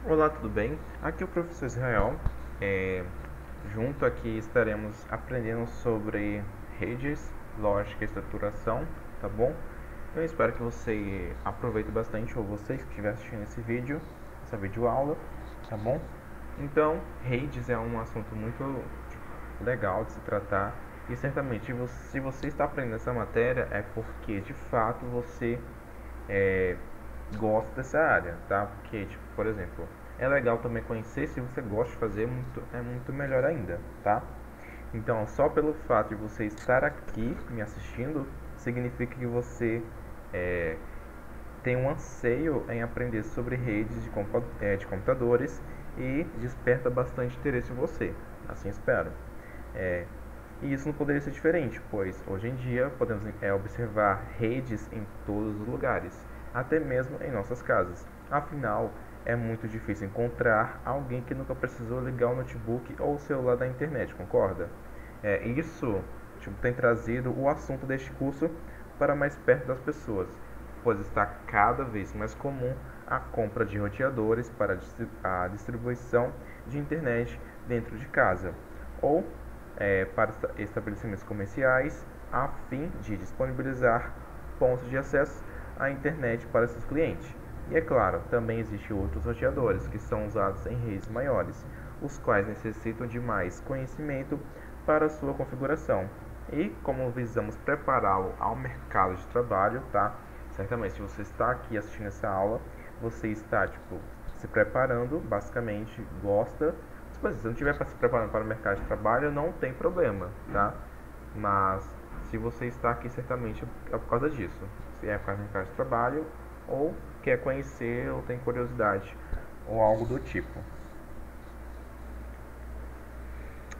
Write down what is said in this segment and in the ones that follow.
Olá, tudo bem? Aqui é o professor Israel. É, Junto aqui estaremos aprendendo sobre redes, lógica e estruturação, tá bom? Eu espero que você aproveite bastante, ou vocês que estiverem assistindo esse vídeo, essa videoaula, tá bom? Então, redes é um assunto muito legal de se tratar e certamente se você está aprendendo essa matéria é porque de fato você é, gosto dessa área, tá? Porque, tipo, por exemplo, é legal também conhecer, se você gosta de fazer, é muito melhor ainda, tá? Então, só pelo fato de você estar aqui me assistindo, significa que você é, tem um anseio em aprender sobre redes de computadores e desperta bastante interesse em você, assim espero. É, e isso não poderia ser diferente, pois hoje em dia podemos observar redes em todos os lugares, até mesmo em nossas casas. Afinal, é muito difícil encontrar alguém que nunca precisou ligar o notebook ou o celular da internet, concorda? Isso tem trazido o assunto deste curso para mais perto das pessoas, pois está cada vez mais comum a compra de roteadores para a distribuição de internet dentro de casa, ou para estabelecimentos comerciais, a fim de disponibilizar pontos de acesso à internet para seus clientes. E é claro, também existem outros roteadores que são usados em redes maiores, os quais necessitam de mais conhecimento para sua configuração. E como visamos prepará-lo ao mercado de trabalho, tá? Certamente, se você está aqui assistindo essa aula, você está se preparando, basicamente gosta. Se você não estiver se preparando para o mercado de trabalho, não tem problema, tá? Mas se você está aqui, certamente é por causa disso. Se é por causa do mercado de trabalho, ou quer conhecer, ou tem curiosidade, ou algo do tipo.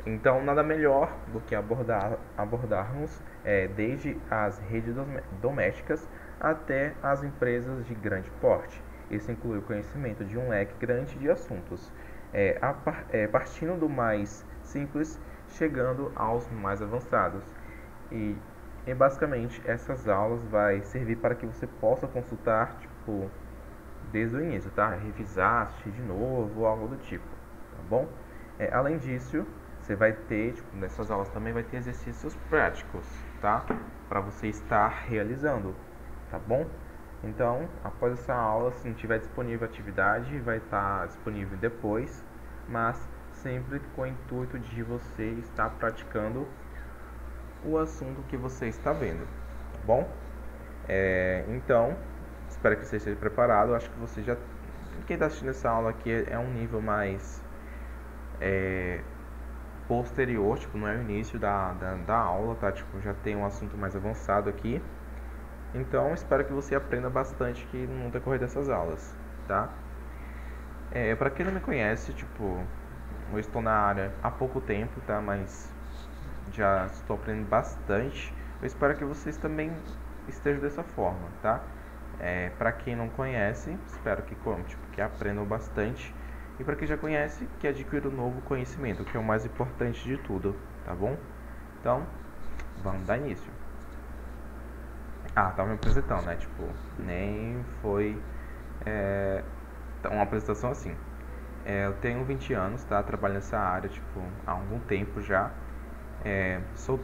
Então, nada melhor do que abordarmos desde as redes domésticas até as empresas de grande porte. Isso inclui o conhecimento de um leque grande de assuntos, partindo do mais simples, chegando aos mais avançados. E, e basicamente essas aulas vai servir para que você possa consultar desde o início, tá? Revisar, assistir de novo, algo do tipo, tá bom? Além disso, você vai ter, nessas aulas também vai ter exercícios práticos, tá? Para você estar realizando, tá bom? Então, após essa aula, se não tiver disponível a atividade, vai estar disponível depois, mas sempre com o intuito de você estar praticando o assunto que você está vendo, tá bom? Então, espero que você esteja preparado. Acho que você já. Quem está assistindo essa aula aqui é um nível mais posterior, não é o início da aula, tá? Já tem um assunto mais avançado aqui. Então, espero que você aprenda bastante aqui no decorrer dessas aulas, tá? Para quem não me conhece, eu estou na área há pouco tempo, tá? Mas já estou aprendendo bastante. Eu espero que vocês também estejam dessa forma, tá? Para quem não conhece, espero que aprendam bastante. E para quem já conhece, que adquira um novo conhecimento, que é o mais importante de tudo, tá bom? Então, vamos dar início. Tava me apresentando, né? Nem foi uma apresentação assim. Eu tenho 20 anos, tá? Trabalho nessa área, há algum tempo já. Sou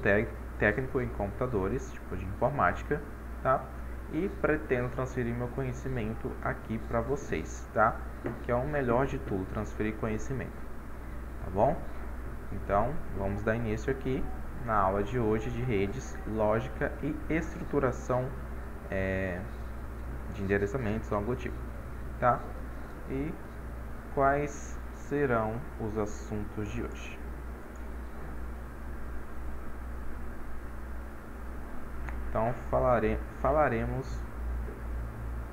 técnico em computadores, de informática, tá? E pretendo transferir meu conhecimento aqui para vocês, tá? Que é o melhor de tudo, transferir conhecimento, tá bom? Então, vamos dar início aqui na aula de hoje de redes, lógica e estruturação de endereçamentos, algo do tipo, tá? E quais serão os assuntos de hoje? Então, falaremos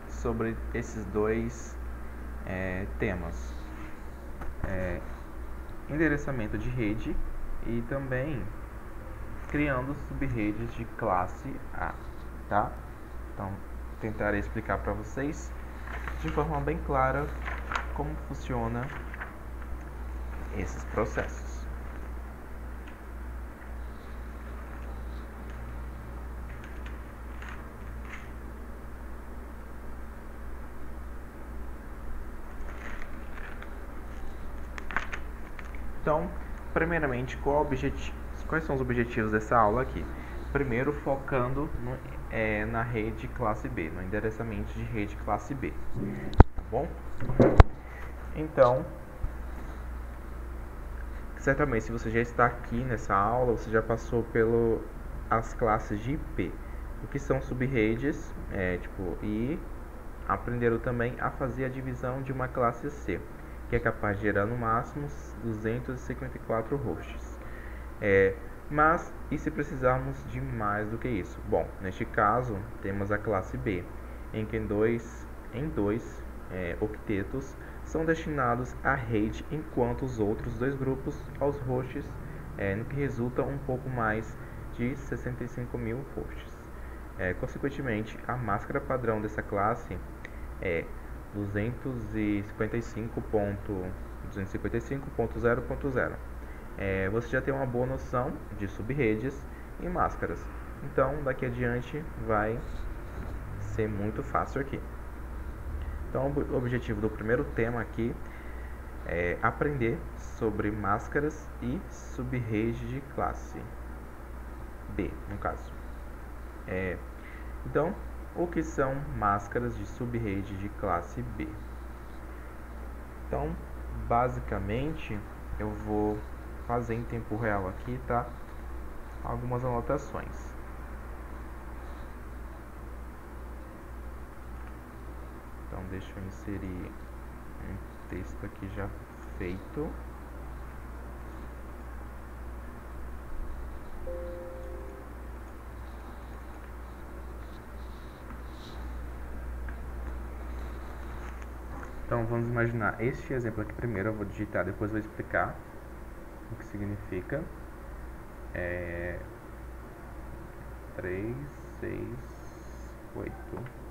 sobre esses dois temas: endereçamento de rede e também criando subredes de classe A, tá? Então, tentarei explicar para vocês de forma bem clara como funciona esses processos. Então, primeiramente, quais são os objetivos dessa aula aqui? Primeiro, focando na rede classe B, no endereçamento de rede classe B, tá bom? Então, certamente, se você já está aqui nessa aula, você já passou pelas classes de IP, o que são subredes, e aprenderam também a fazer a divisão de uma classe C, que é capaz de gerar no máximo 254 hosts. Mas, e se precisarmos de mais do que isso? Bom, neste caso, temos a classe B, em que dois octetos são destinados à rede, enquanto os outros dois grupos aos hosts, no que resulta um pouco mais de 65.000 hosts. Consequentemente, a máscara padrão dessa classe é 255.255.0.0. Você já tem uma boa noção de subredes e máscaras. Então, daqui adiante vai ser muito fácil aqui. Então, o objetivo do primeiro tema aqui é aprender sobre máscaras e subrede de classe B, no caso. Então, o que são máscaras de subrede de classe B? Então, basicamente, eu vou fazer em tempo real aqui, tá? Algumas anotações. Então, deixa eu inserir um texto aqui já feito. Então, vamos imaginar este exemplo aqui primeiro. Eu vou digitar, depois vou explicar o que significa. 3, 6, 8.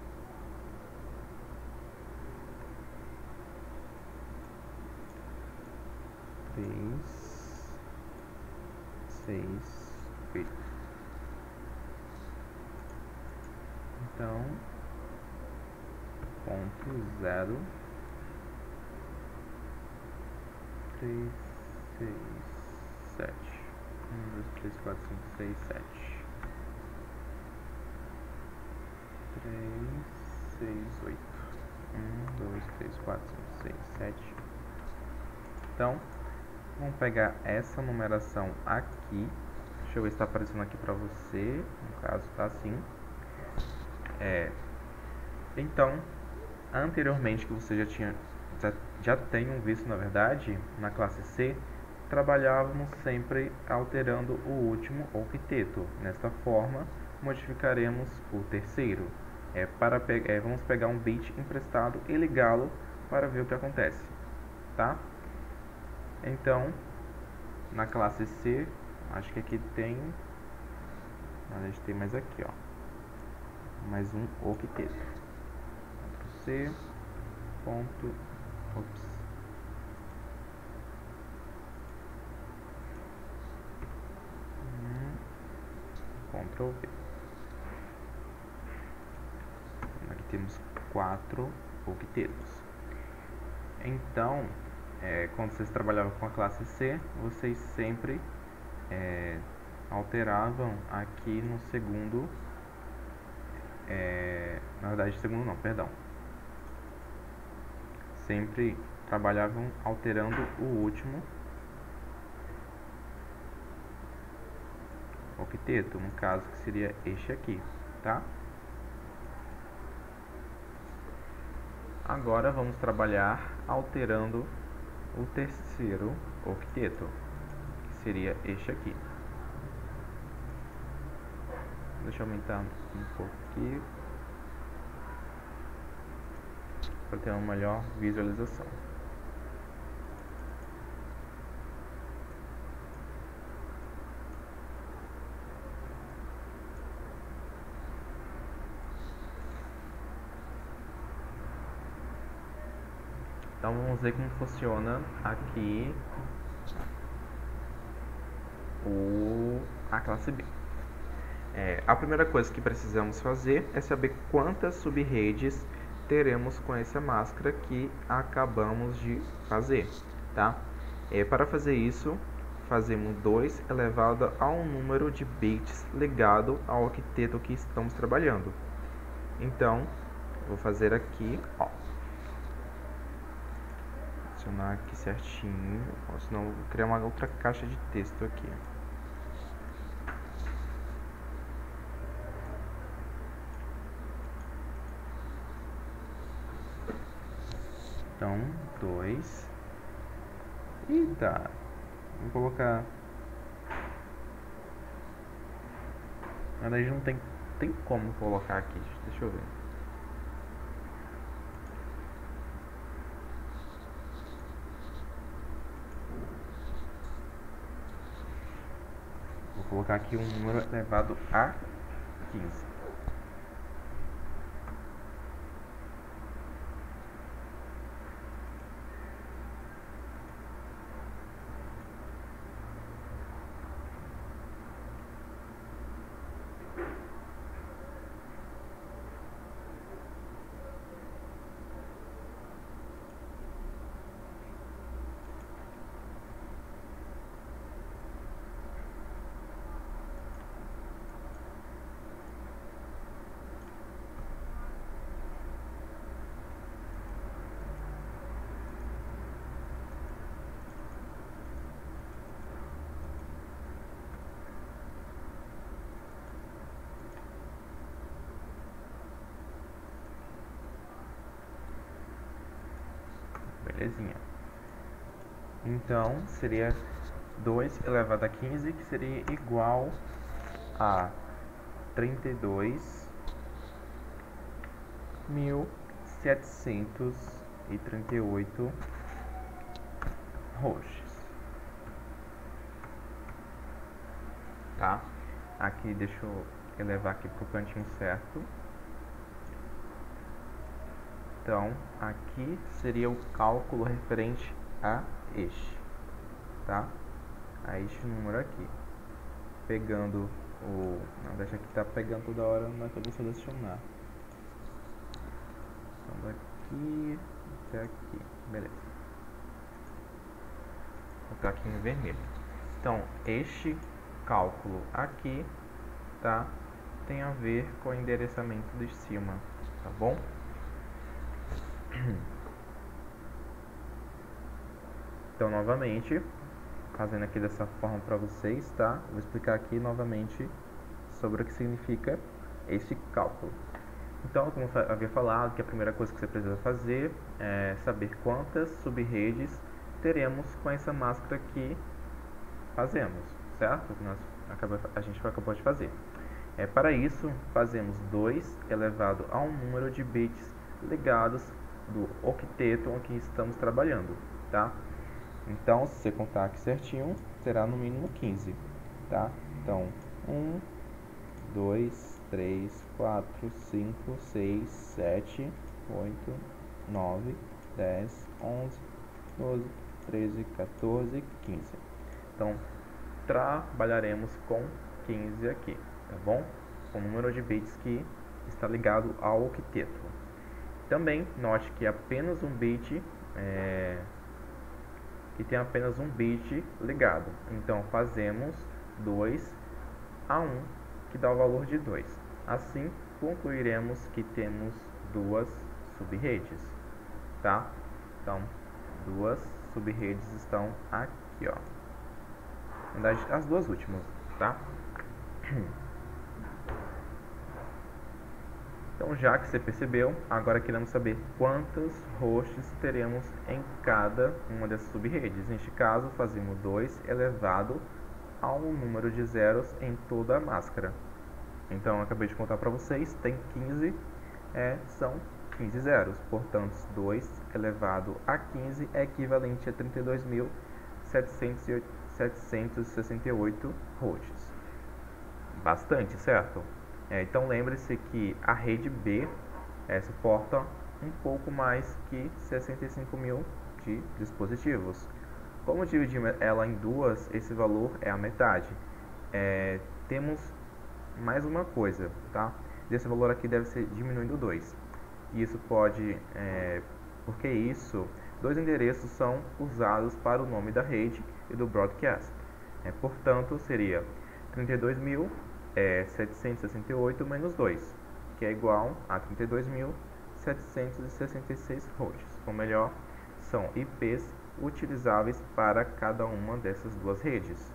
3, 6, 8. Então, ponto 0, 3, 6, 7. 1, 2, 3, 4, 5, 6, 7. 3, 6, 8. 1, 2, 3, 4, 5, 6, 7. Então, vamos pegar essa numeração aqui. Deixa eu ver se está aparecendo aqui para você. No caso, está assim. Então, anteriormente, que você já tenham visto, na verdade, na classe C, trabalhávamos sempre alterando o último octeto. Nesta forma, modificaremos o terceiro. Vamos pegar um bit emprestado e ligá-lo para ver o que acontece, tá? Então, na classe C, acho que aqui tem, a gente tem mais aqui, ó, mais um octeto. C, ponto, Ctrl V. Aqui temos 4 octetos. Então, quando vocês trabalhavam com a classe C, vocês sempre alteravam aqui no segundo, na verdade segundo não, perdão, sempre trabalhavam alterando o último octeto, no caso que seria este aqui, tá? Agora vamos trabalhar alterando o terceiro octeto, que seria este aqui. Deixa eu aumentar um pouquinho para ter uma melhor visualização. Então vamos ver como funciona aqui a classe B. A primeira coisa que precisamos fazer é saber quantas subredes teremos com essa máscara que acabamos de fazer, tá? Para fazer isso, fazemos 2 elevado a um número de bits ligado ao octeto que estamos trabalhando. Então, vou fazer aqui, ó, adicionar aqui certinho, senão vou criar uma outra caixa de texto aqui. Então, 2. Eita, vou colocar. Na verdade, não tem como colocar aqui. Deixa eu ver. Vou colocar aqui um número elevado a 15. Belezinha. Então, seria 2 elevado a 15, que seria igual a 32.738 hashes. Tá? Aqui, deixa eu elevar aqui pro cantinho certo. Então, aqui seria o cálculo referente a este, tá? A este número aqui. Pegando o... Não, deixa aqui, tá pegando toda hora, não é que eu vou selecionar. Então, daqui até aqui, beleza. Vou colocar aqui em vermelho. Então, este cálculo aqui, tá? Tem a ver com o endereçamento de cima, tá bom? Então, novamente, fazendo aqui dessa forma para vocês, tá? Vou explicar aqui novamente sobre o que significa esse cálculo. Então, como eu havia falado, que a primeira coisa que você precisa fazer é saber quantas sub-redes teremos com essa máscara que fazemos, certo? A gente acabou de fazer. Para isso, fazemos 2 elevado a um número de bits ligados do octeto em que estamos trabalhando, tá? Então, se você contar aqui certinho, terá no mínimo 15, tá? Então, 1, 2, 3, 4, 5, 6, 7, 8, 9, 10, 11, 12, 13, 14, 15. Então, trabalharemos com 15 aqui, tá bom? O número de bits que está ligado ao octeto. Também note que apenas um bit tem apenas um bit ligado. Então fazemos 2 a 1, que dá o valor de 2. Assim concluiremos que temos duas sub-redes, tá? Então, duas sub-redes estão aqui, ó. Na verdade, as duas últimas, tá? Então, já que você percebeu, agora queremos saber quantos hosts teremos em cada uma dessas sub-redes. Neste caso, fazemos 2 elevado ao número de zeros em toda a máscara. Então, eu acabei de contar para vocês, tem 15, são 15 zeros. Portanto, 2 elevado a 15 é equivalente a 32.768 hosts. Bastante, certo? Então lembre-se que a rede B suporta um pouco mais que 65 mil de dispositivos. Como dividimos ela em duas, esse valor é a metade. Temos mais uma coisa, tá? Esse valor aqui deve ser diminuindo 2. E isso pode... porque isso dois endereços são usados para o nome da rede e do broadcast. Portanto, seria 32.768 menos 2, que é igual a 32.766 hosts, ou melhor, são IPs utilizáveis para cada uma dessas duas redes.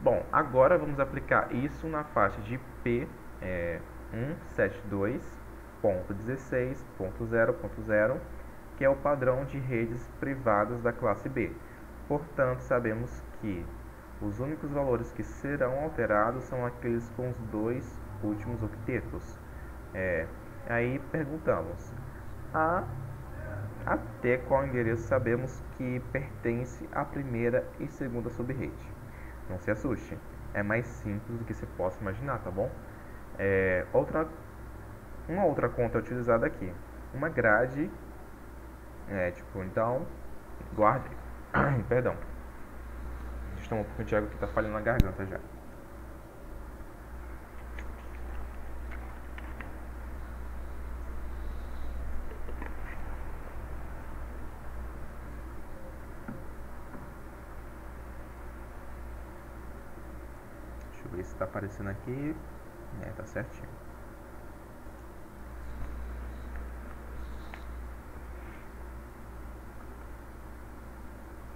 Bom, agora vamos aplicar isso na faixa de IP 172.16.0.0, que é o padrão de redes privadas da classe B. Portanto, sabemos que os únicos valores que serão alterados são aqueles com os dois últimos octetos. Aí perguntamos, até qual endereço sabemos que pertence à primeira e segunda subrede? Não se assuste, é mais simples do que você possa imaginar, tá bom? Uma outra conta utilizada aqui, uma grade, então, guarde, perdão, estou um pouco de água que está falhando na garganta já. Deixa eu ver se está aparecendo aqui, tá certinho.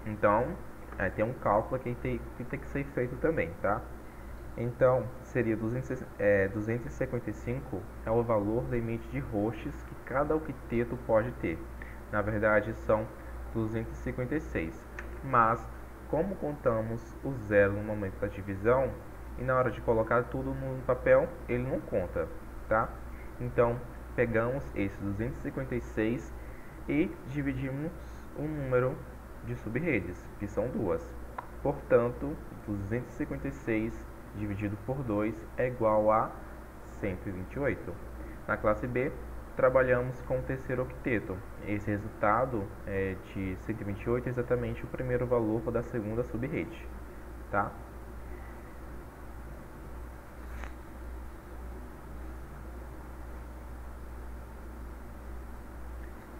Então, tem um cálculo que tem que ser feito também, tá? Então, seria 255 é o valor limite de hosts que cada octeto pode ter. Na verdade, são 256. Mas, como contamos o zero no momento da divisão, e na hora de colocar tudo no papel, ele não conta, tá? Então, pegamos esse 256 e dividimos o número de subredes, que são duas. Portanto, 256 dividido por 2 é igual a 128. Na classe B, trabalhamos com o terceiro octeto. Esse resultado de 128 é exatamente o primeiro valor da segunda subrede, tá?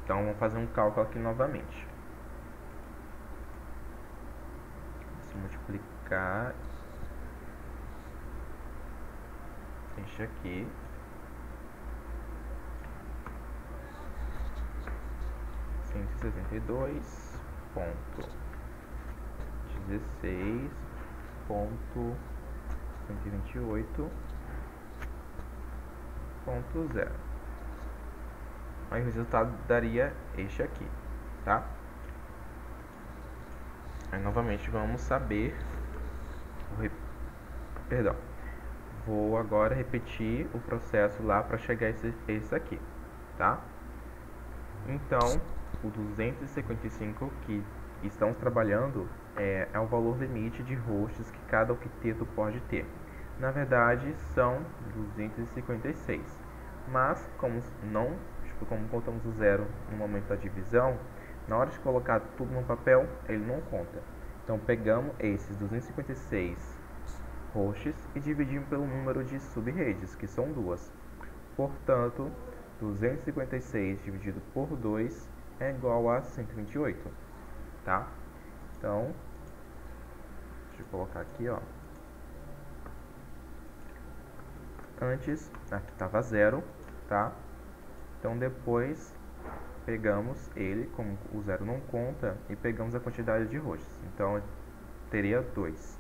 Então, vamos fazer um cálculo aqui novamente. Multiplicar este aqui cento e sessenta e dois ponto 16 ponto 128.0. Aí o resultado daria este aqui, tá? Aí novamente vamos saber, vou agora repetir o processo lá para chegar a esse aqui, tá? Então, o 255 que estamos trabalhando é o valor limite de hosts que cada octeto pode ter. Na verdade, são 256, mas como contamos o zero no momento da divisão, na hora de colocar tudo no papel, ele não conta. Então, pegamos esses 256 hosts e dividimos pelo número de subredes, que são duas. Portanto, 256 dividido por 2 é igual a 128, tá? Então, deixa eu colocar aqui, ó. Antes, aqui estava zero, tá? Então, depois pegamos ele, como o zero não conta, e pegamos a quantidade de hosts. Então, teria 2.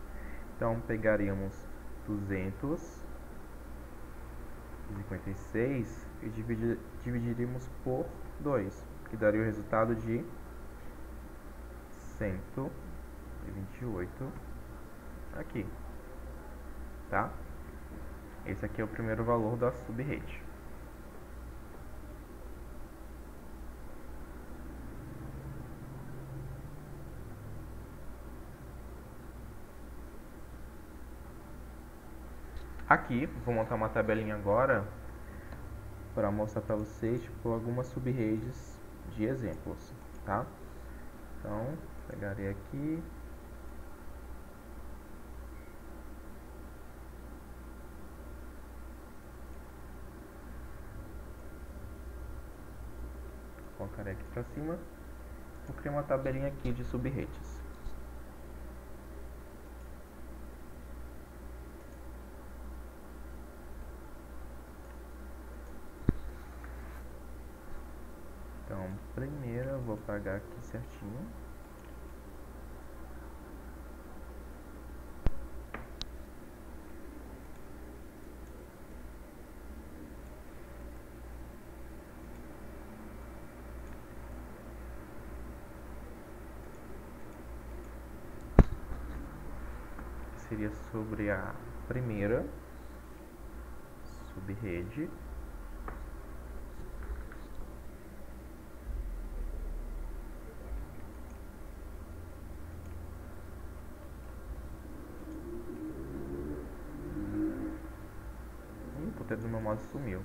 Então, pegaríamos 256 e dividiríamos por 2, que daria o resultado de 128 aqui, tá? Esse aqui é o primeiro valor da subrede. Aqui, vou montar uma tabelinha agora para mostrar para vocês algumas subredes de exemplos, tá? Então, pegarei aqui. colocarei aqui para cima. Vou criar uma tabelinha aqui de subredes. Então, primeiro eu vou apagar aqui certinho. Seria sobre a primeira subrede. O poder do meu mouse sumiu.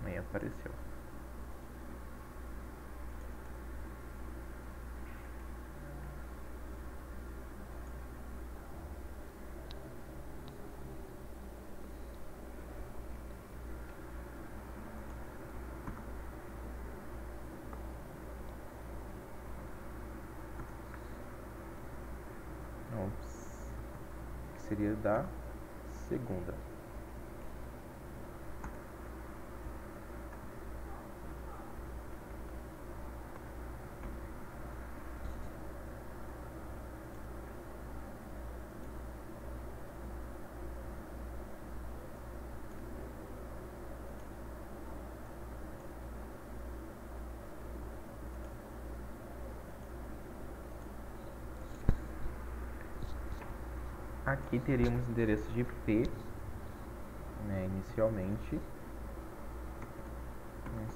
Aí apareceu. Ops. Que seria da segunda. Aqui teríamos endereço de IP, né, inicialmente,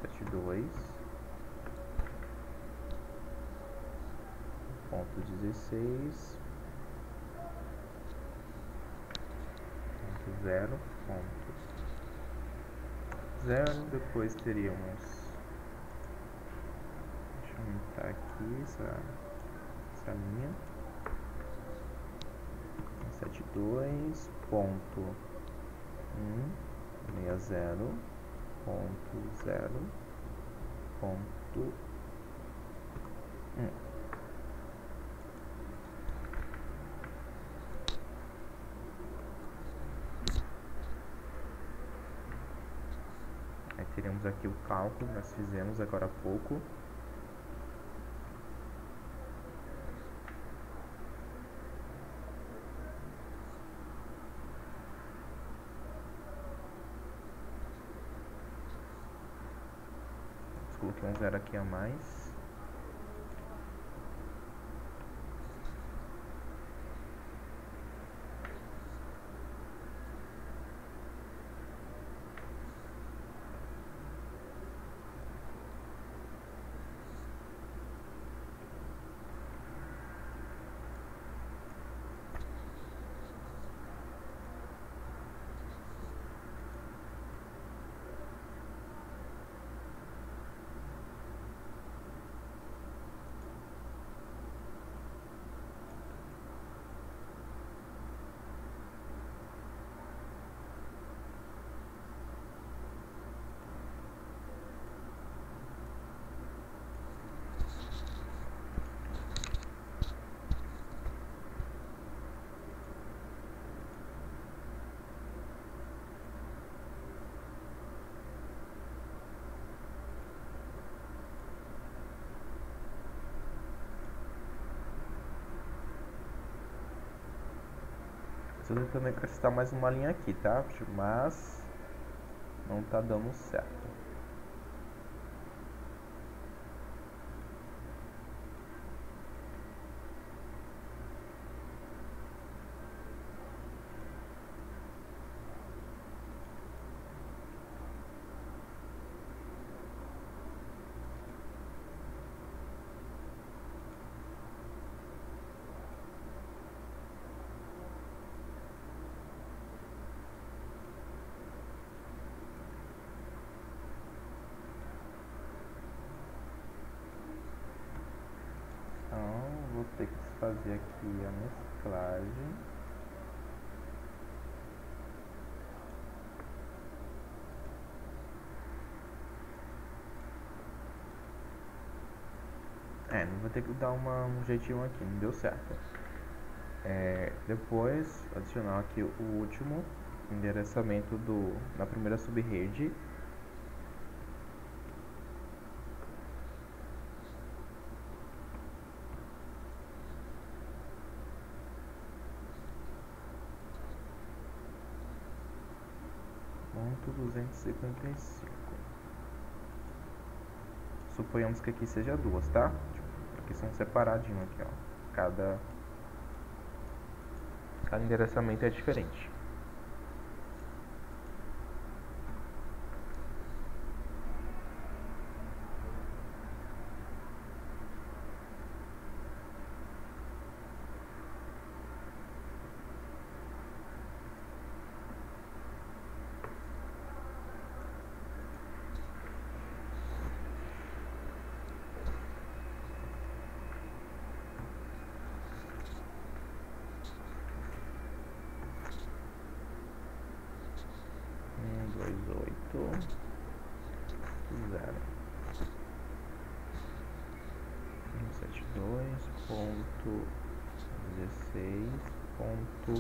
172.16.0.0. Depois teríamos, deixa eu aumentar aqui essa linha, 172.160.0.1. Aí teremos aqui o cálculo que nós fizemos agora há pouco. Coloquei um zero aqui a mais. Preciso também acrescentar mais uma linha aqui, tá? Mas não tá dando certo. vou ter que desfazer aqui a mesclagem. Não vou ter que dar um jeitinho aqui, não deu certo. Depois adicionar aqui o último endereçamento da primeira subrede. Ponto 255. Suponhamos que aqui seja duas, tá? Aqui são separadinho aqui, ó. Cada endereçamento é diferente. Ponto 16 ponto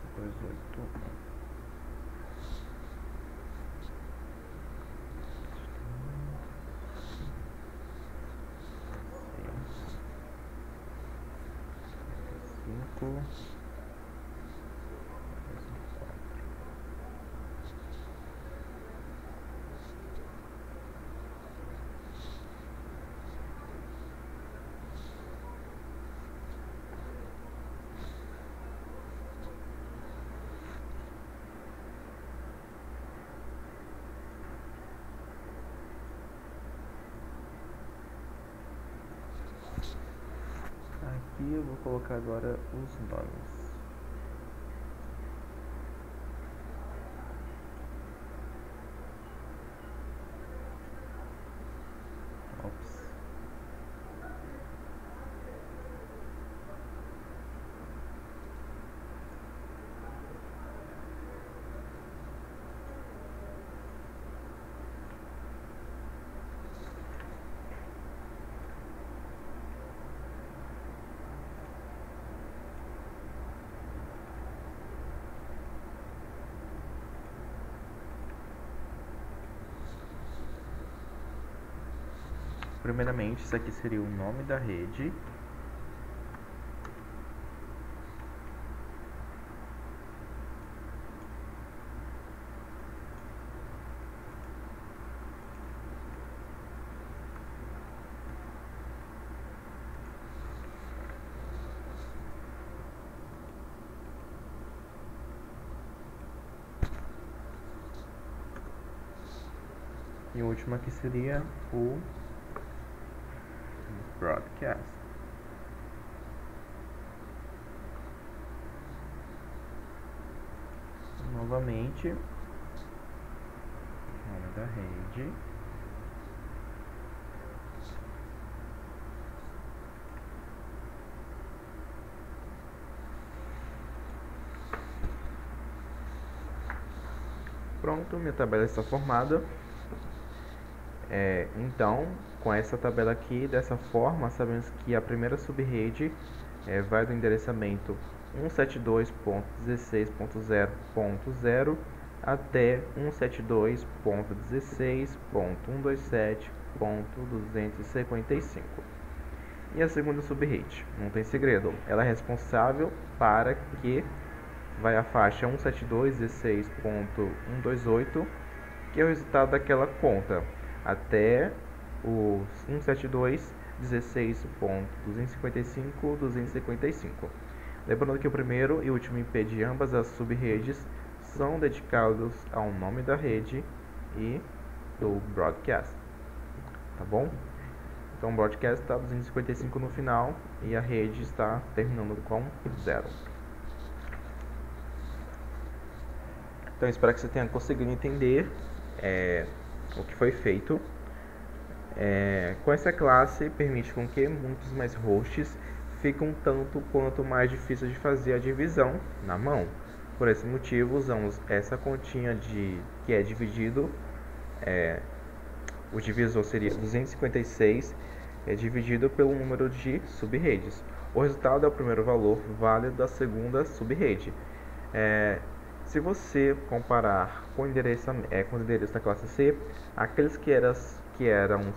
128. Aqui eu vou colocar agora os nomes. Ops. Primeiramente, isso aqui seria o nome da rede. E o último aqui seria o broadcast. Novamente, nome da rede. Pronto, minha tabela está formada. Então, com essa tabela aqui, dessa forma, sabemos que a primeira subrede vai do endereçamento 172.16.0.0 até 172.16.127.255. E a segunda subrede, não tem segredo, ela é responsável para que vai a faixa 172.16.128, que é o resultado daquela conta, até os 172.16.255.255. Lembrando que o primeiro e último IP de ambas as subredes são dedicados ao nome da rede e do broadcast, tá bom? Então o broadcast está 255 no final e a rede está terminando com 0. Então espero que você tenha conseguido entender o que foi feito. Com essa classe, permite com que muitos mais hosts fiquem um tanto quanto mais difícil de fazer a divisão na mão. Por esse motivo, usamos essa continha que é dividido, o divisor seria 256, dividido pelo número de subredes. O resultado é o primeiro valor válido da segunda subrede. Se você comparar com o endereço da classe C, aqueles que eram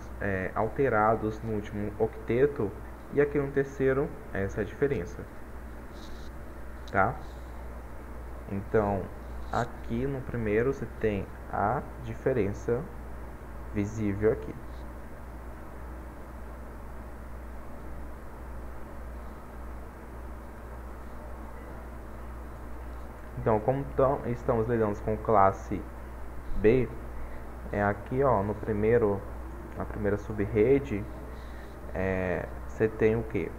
alterados no último octeto e aqui no terceiro, essa é a diferença. Tá? Então, aqui no primeiro você tem a diferença visível aqui. Então, como estamos lidando com classe B, aqui ó, na primeira subrede, você tem o que?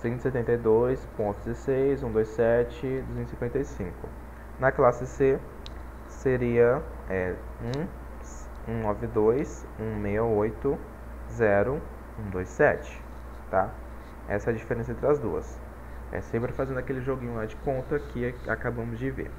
172.16, 127, 255. Na classe C seria 192, 168, 0, 127, tá? Essa é a diferença entre as duas. Sempre fazendo aquele joguinho lá de conta que acabamos de ver.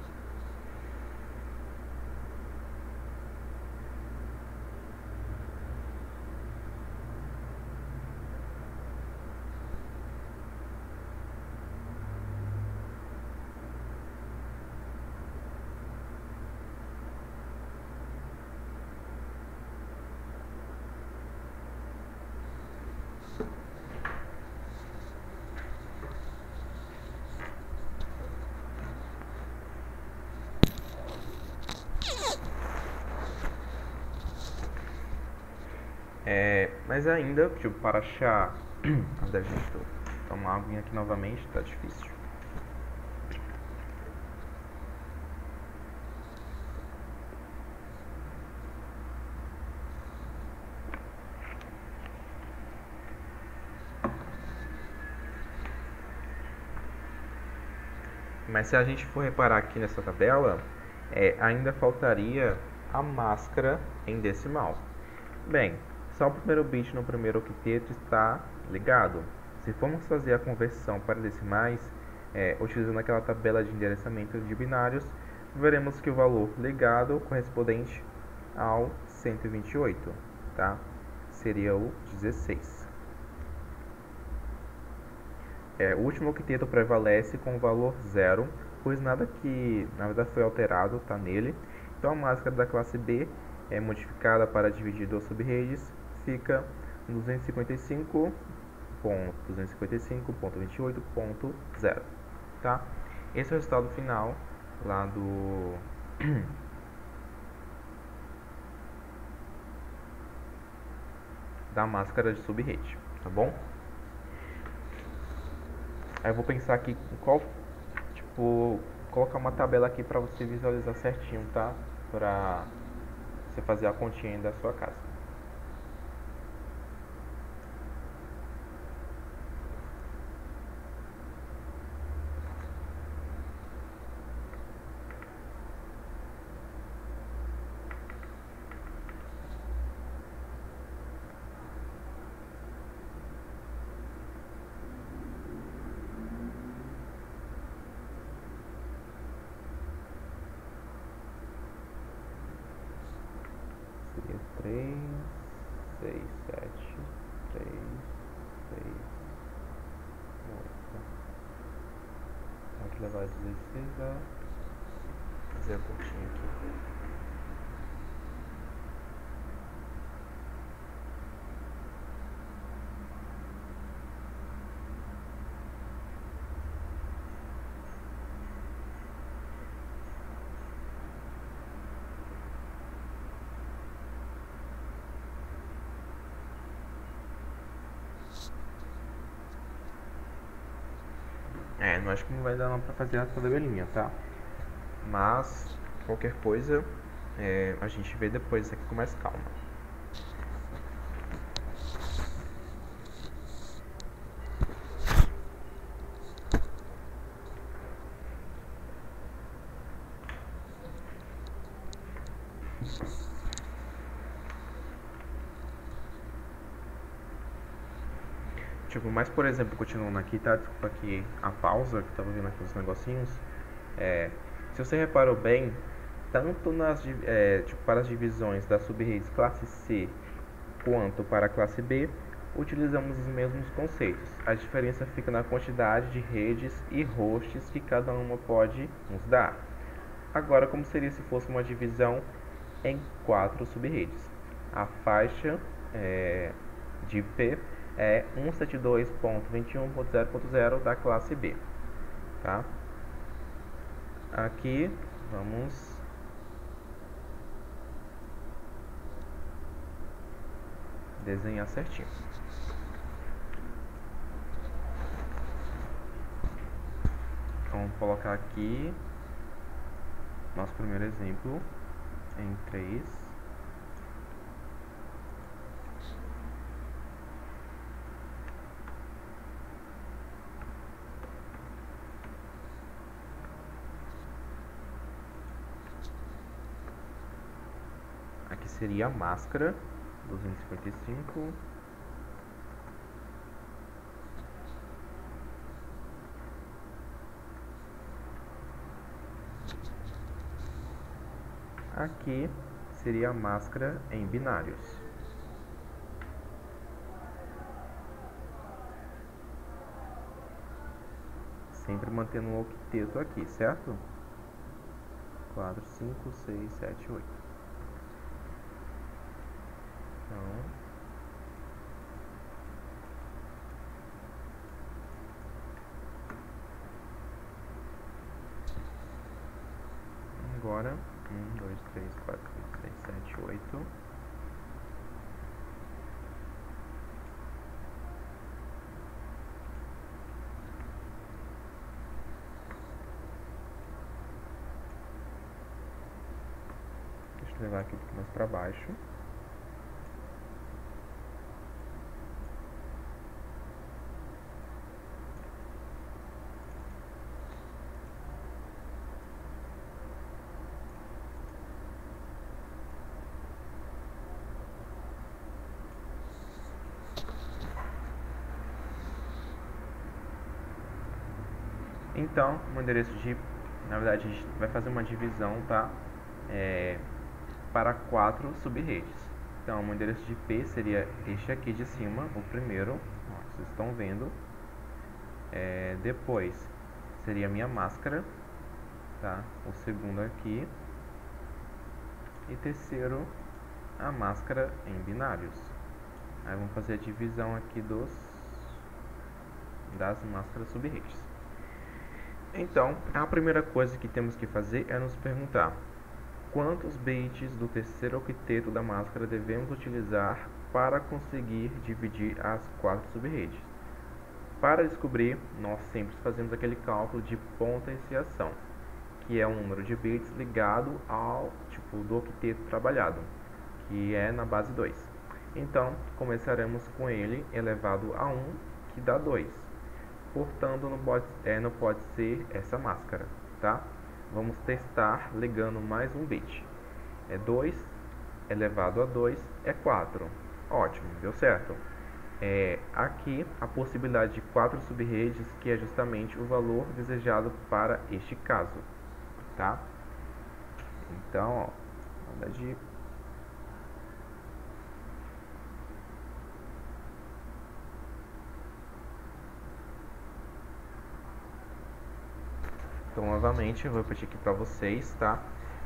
Mas ainda, tipo, para achar da gente tomar uma aguinha aqui novamente, tá difícil. Mas se a gente for reparar aqui nessa tabela, ainda faltaria a máscara em decimal. Bem, só o primeiro bit no primeiro octeto está ligado. Se formos fazer a conversão para decimais, utilizando aquela tabela de endereçamento de binários, veremos que o valor ligado correspondente ao 128, tá? Seria o 16. O último octeto prevalece com o valor 0, pois nada que na verdade foi alterado está nele. Então a máscara da classe B é modificada para dividir duas subredes, fica 255.255.28.0, tá? Esse é o resultado final lá da máscara de subrede, tá bom? Aí eu vou pensar aqui em colocar uma tabela aqui para você visualizar certinho, tá? Para você fazer a continha da sua casa. Seria 3, 6, 7, 3, 6, 8. Tem que levar 16 a fazer a continha aqui. Não acho que não vai dar não pra fazer essa tabelinha, tá? Mas, qualquer coisa, a gente vê depois aqui com mais calma. Tipo, mas por exemplo, continuando aqui, tá? Desculpa aqui a pausa, que eu tava vendo aqui os negocinhos. Se você reparou bem, tanto tipo, para as divisões das subredes classe C quanto para a classe B, utilizamos os mesmos conceitos. A diferença fica na quantidade de redes e hosts que cada uma pode nos dar. Agora, como seria se fosse uma divisão em 4 subredes? A faixa de IP é 172.21.0.0 da classe B, tá? Aqui vamos desenhar certinho. Então, vamos colocar aqui nosso primeiro exemplo em 3. Aqui seria a máscara 255. Aqui seria a máscara em binários. Sempre mantendo o octeto aqui, certo? 4, 5, 6, 7, 8. Então, agora 1, 2, 3, 4, 5, 6, 7, 8. Deixa eu levar aqui um pouco mais para baixo. Então, o endereço de, na verdade, a gente vai fazer uma divisão, tá? Para 4 subredes. Então, o endereço de IP seria este aqui de cima, o primeiro, ó, vocês estão vendo. Depois seria a minha máscara, tá? O segundo aqui. E terceiro, a máscara em binários. Aí vamos fazer a divisão aqui das máscaras subredes. Então, a primeira coisa que temos que fazer é nos perguntar quantos bits do terceiro octeto da máscara devemos utilizar para conseguir dividir as 4 subredes. Para descobrir, nós sempre fazemos aquele cálculo de potenciação, que é o número de bits ligado ao tipo do octeto trabalhado, que é na base 2. Então, começaremos com ele elevado a 1, que dá 2. Portanto, não pode ser essa máscara, tá? Vamos testar ligando mais um bit. 2 elevado a 2 é 4. Ótimo, deu certo. Aqui a possibilidade de 4 subredes, que é justamente o valor desejado para este caso, tá? Então, ó, na verdade, então, novamente, eu vou repetir aqui para vocês, tá?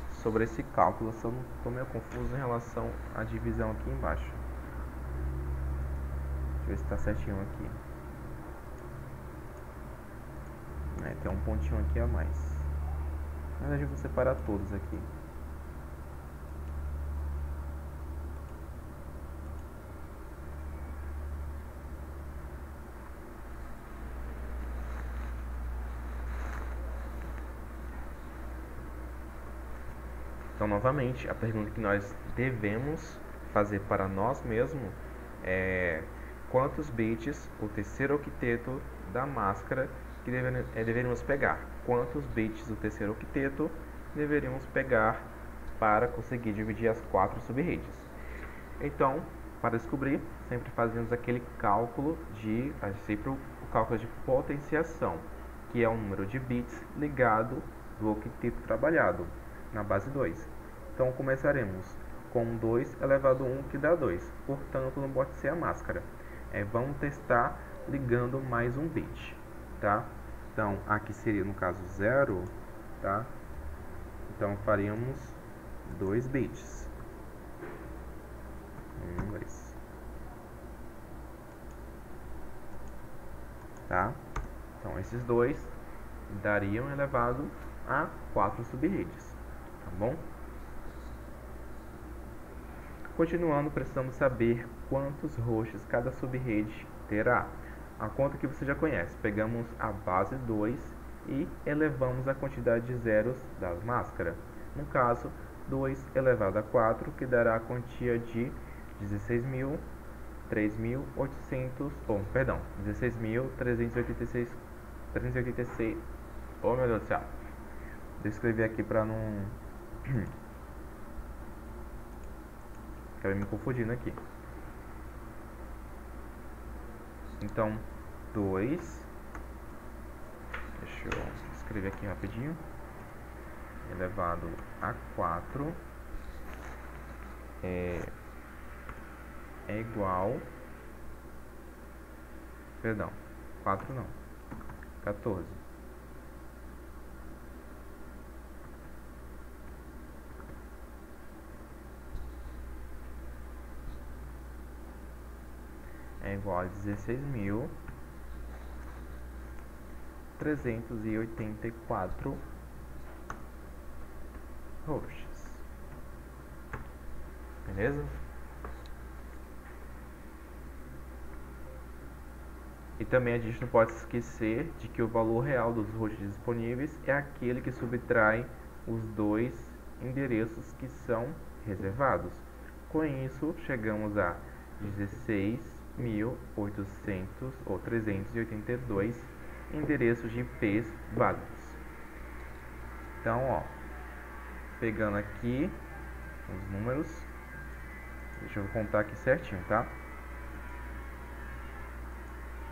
Sobre esse cálculo, eu não estou meio confuso em relação à divisão aqui embaixo. Deixa eu ver se está certinho aqui. Tem um pontinho aqui a mais. Na verdade, eu vou separar todos aqui. Então, novamente, a pergunta que nós devemos fazer para nós mesmos é quantos bits o terceiro octeto da máscara que deveríamos pegar. Quantos bits o terceiro octeto deveríamos pegar para conseguir dividir as 4 subredes. Então, para descobrir, sempre fazemos aquele cálculo de, sempre o cálculo de potenciação, que é o número de bits ligado do octeto trabalhado, na base 2. Então, começaremos com 2 elevado a 1, que dá 2. Portanto, não pode ser a máscara. Vamos testar ligando mais um bit, tá? Então, aqui seria, no caso, 0, tá? Então, faríamos 2 bits. 1, 2. Tá? Então, esses dois dariam elevado a 4 sub-redes, tá bom? Continuando, precisamos saber quantos hosts cada sub-rede terá. A conta que você já conhece, pegamos a base 2 e elevamos a quantidade de zeros da máscara. No caso, 2 elevado a 4, que dará a quantia de 16.386, oh meu Deus do céu, deixa eu escrever aqui para não acabei me confundindo aqui. Então, 2, deixa eu escrever aqui rapidinho, elevado a 4 é igual, perdão, 4 não, 14. É igual a 16.384 hosts. Beleza? E também a gente não pode esquecer de que o valor real dos hosts disponíveis é aquele que subtrai os 2 endereços que são reservados. Com isso, chegamos a 16.800 ou 382 endereços de IPs válidos. Então, ó, pegando aqui os números, deixa eu contar aqui certinho, tá?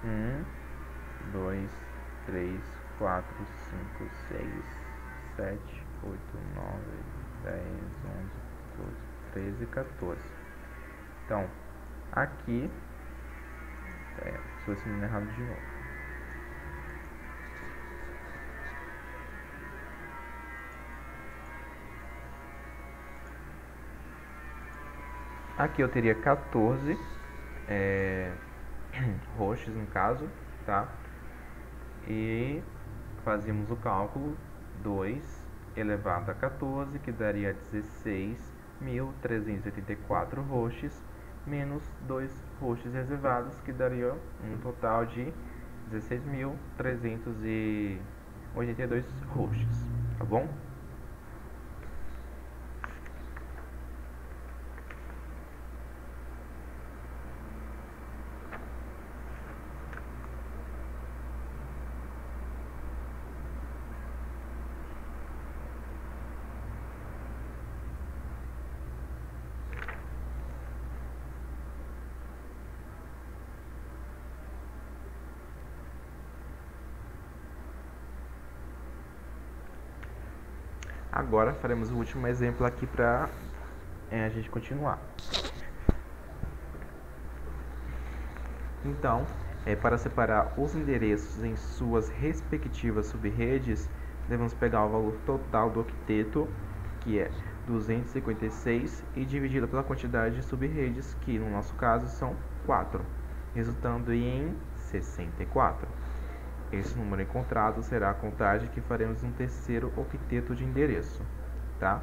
1, 2, 3, 4, 5, 6, 7, 8, 9, 10, 11, 12, 13, 14. Então, aqui, estou escrevendo errado de novo. Aqui eu teria 14 hosts no caso, tá? E fazíamos o cálculo 2 elevado a 14, que daria 16.384 hosts, menos 2 hosts reservados, que daria um total de 16.382 hosts, tá bom? Agora faremos o último exemplo aqui para a gente continuar. Então, para separar os endereços em suas respectivas subredes, devemos pegar o valor total do octeto, que é 256, e dividi-lo pela quantidade de subredes, que no nosso caso são 4, resultando em 64. Esse número encontrado será a contagem que faremos no terceiro octeto de endereço, tá?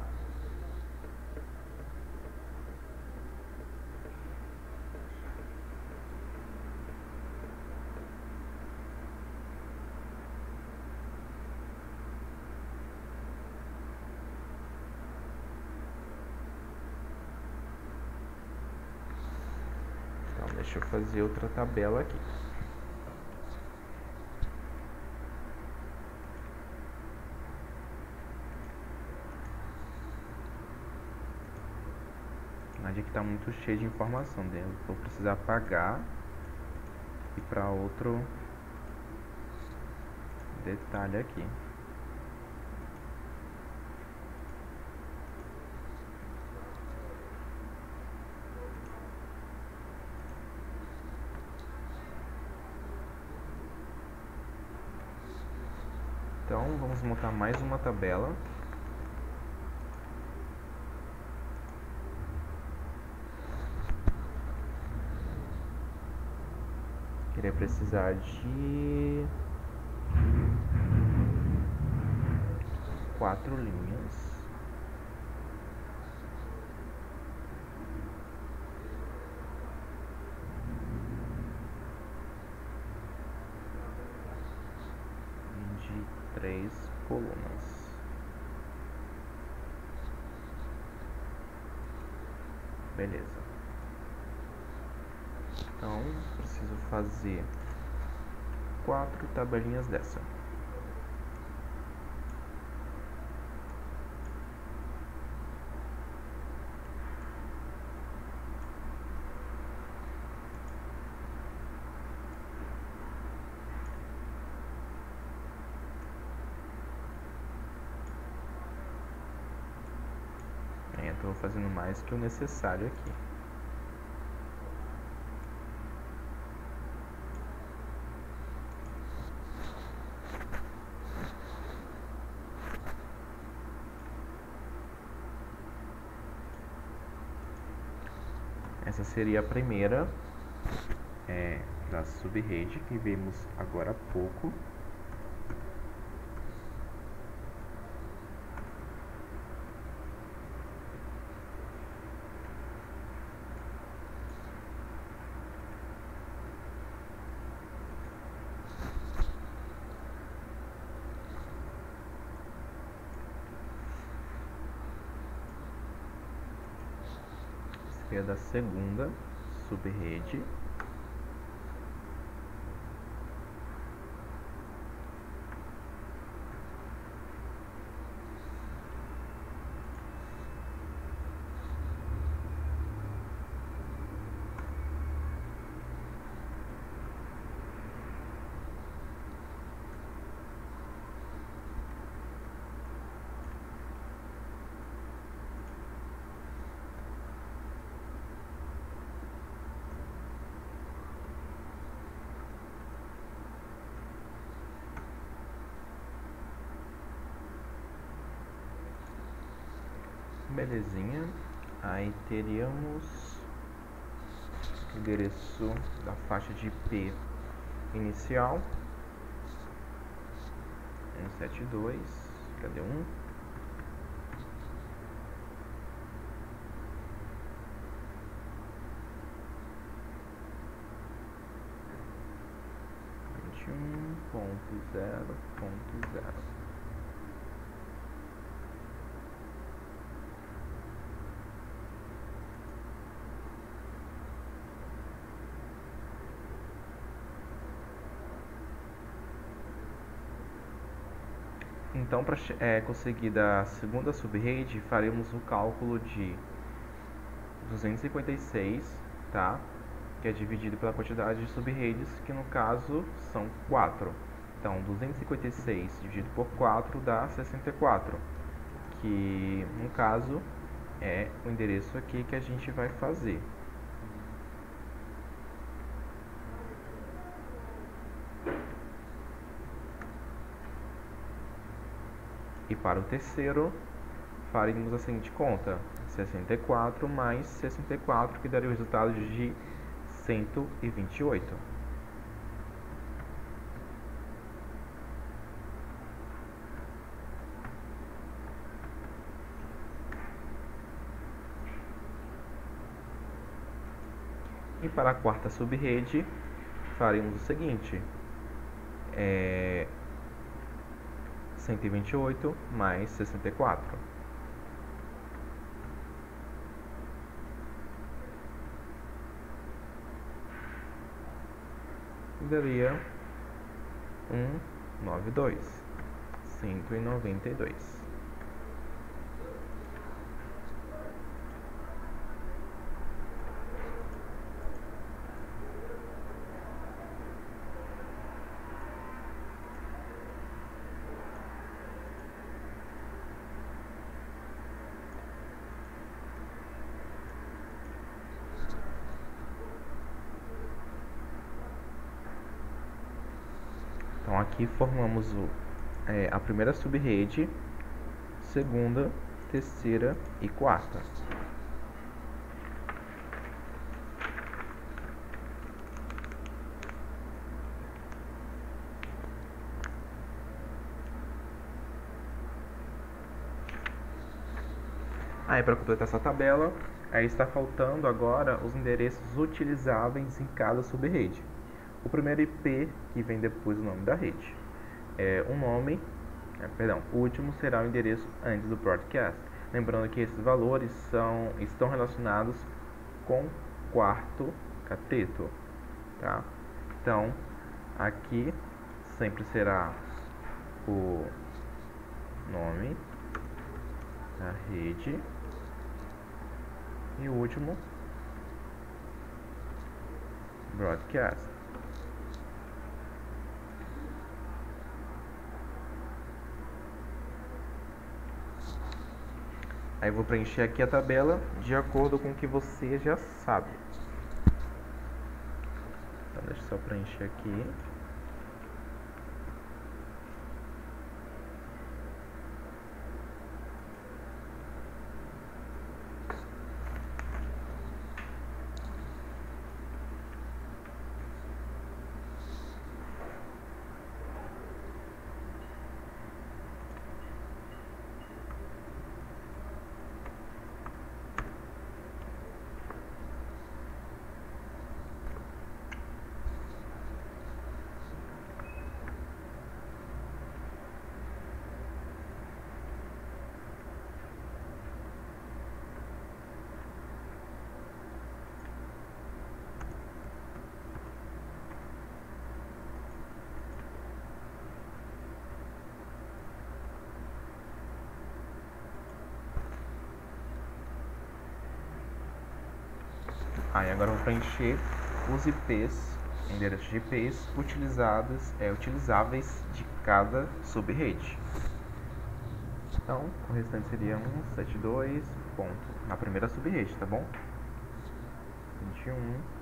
Então, deixa eu fazer outra tabela aqui. Onde é que está muito cheio de informação dentro. Vou precisar apagar e para outro detalhe aqui. Então vamos montar mais uma tabela. Irei precisar de 4 linhas. De 3 colunas. Beleza. Então, preciso fazer 4 tabelinhas dessa. Estou fazendo mais que o necessário aqui. Essa seria a primeira da subrede que vimos agora há pouco. Seria da segunda subrede. Belezinha. Aí teríamos o endereço da faixa de IP inicial 172. Cadê um? Ponto zero. Então, para conseguir da segunda subrede, faremos o cálculo de 256, tá? Que é dividido pela quantidade de subredes, que no caso são 4. Então, 256 dividido por 4 dá 64, que no caso é o endereço aqui que a gente vai fazer. E para o terceiro, faremos a seguinte conta: 64 mais 64, que daria o resultado de 128. E para a quarta subrede, faremos o seguinte: 128 mais 64. Daria 192. Então aqui formamos a primeira subrede, segunda, terceira e quarta. Aí para completar essa tabela, aí está faltando agora os endereços utilizáveis em cada subrede. O primeiro IP, que vem depois do nome da rede. O último será o endereço antes do broadcast. Lembrando que esses valores estão relacionados com quarto cateto, tá? Então, aqui sempre será o nome da rede e o último broadcast. Aí eu vou preencher aqui a tabela de acordo com o que você já sabe. Então deixa eu só preencher aqui. Aí agora eu vou preencher os IPs, endereços de IPs utilizáveis de cada subrede. Então, o restante seria 172. Na primeira subrede, tá bom? 21.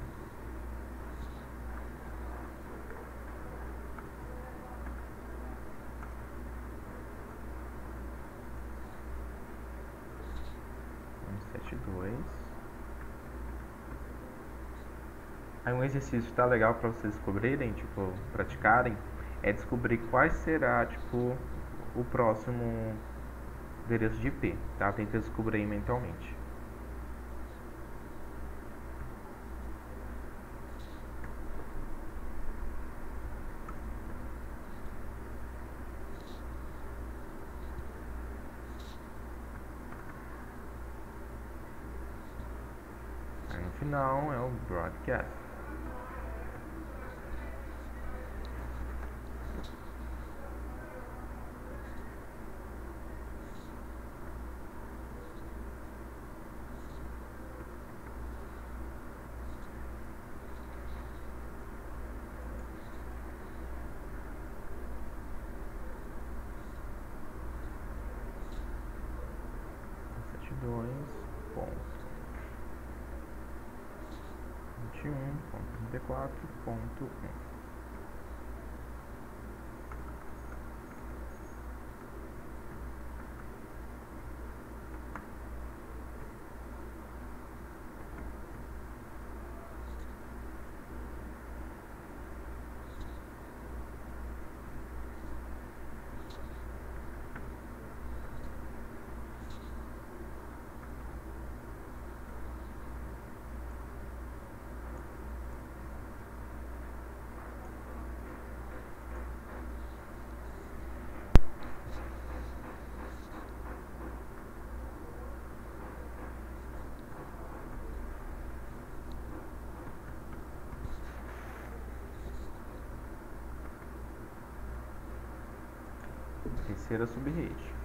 Aí um exercício tá legal para vocês descobrirem, tipo, praticarem, é descobrir qual será, tipo, o próximo endereço de IP, tá? Tenta descobrir aí mentalmente. Aí no final é o broadcast. Ponto 21.34.1. Terceira subrede.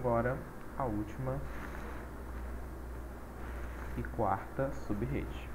agora a última e quarta subrede.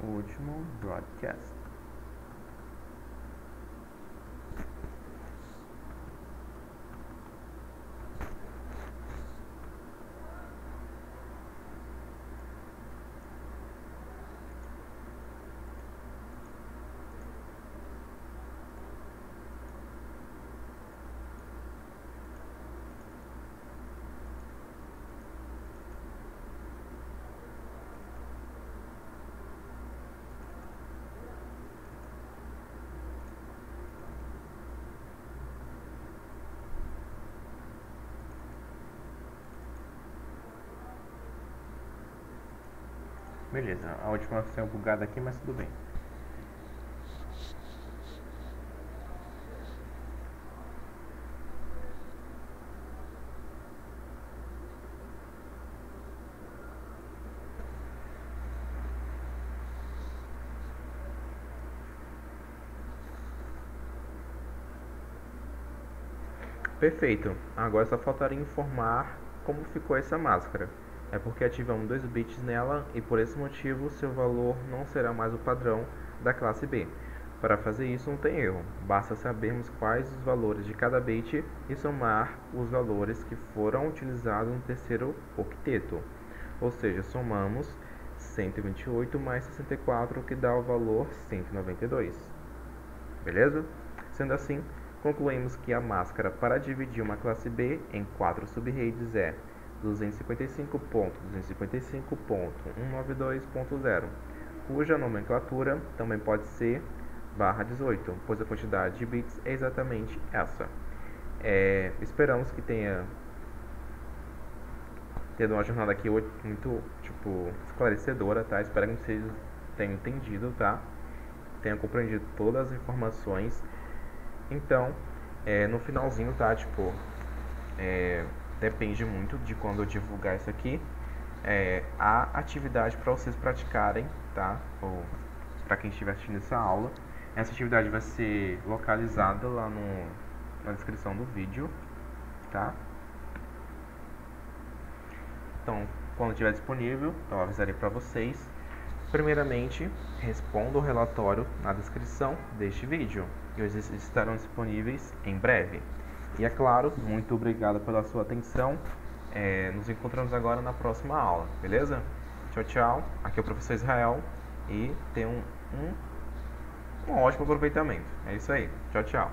O último broadcast. Beleza, a última saiu bugada aqui, mas tudo bem. Perfeito, agora só faltaria informar como ficou essa máscara. É porque ativamos 2 bits nela e por esse motivo seu valor não será mais o padrão da classe B. Para fazer isso não tem erro, basta sabermos quais os valores de cada bit e somar os valores que foram utilizados no terceiro octeto. Ou seja, somamos 128 mais 64, que dá o valor 192. Beleza? Sendo assim, concluímos que a máscara para dividir uma classe B em 4 subredes é 255.255.192.0, cuja nomenclatura também pode ser /18, pois a quantidade de bits é exatamente essa. Esperamos que tenha tido uma jornada aqui muito esclarecedora, tá? Espero que vocês tenham entendido, tá? Tenham compreendido todas as informações. Então, no finalzinho, tá? Depende muito de quando eu divulgar isso aqui. A atividade para vocês praticarem, tá? Ou para quem estiver assistindo essa aula. Essa atividade vai ser localizada lá na descrição do vídeo, tá? Então, quando estiver disponível, eu avisarei para vocês. Primeiramente, responda o relatório na descrição deste vídeo e eles estarão disponíveis em breve. E é claro, muito obrigado pela sua atenção. Nos encontramos agora na próxima aula, beleza? Tchau, tchau. Aqui é o professor Israel e tenham um ótimo aproveitamento. É isso aí. Tchau, tchau.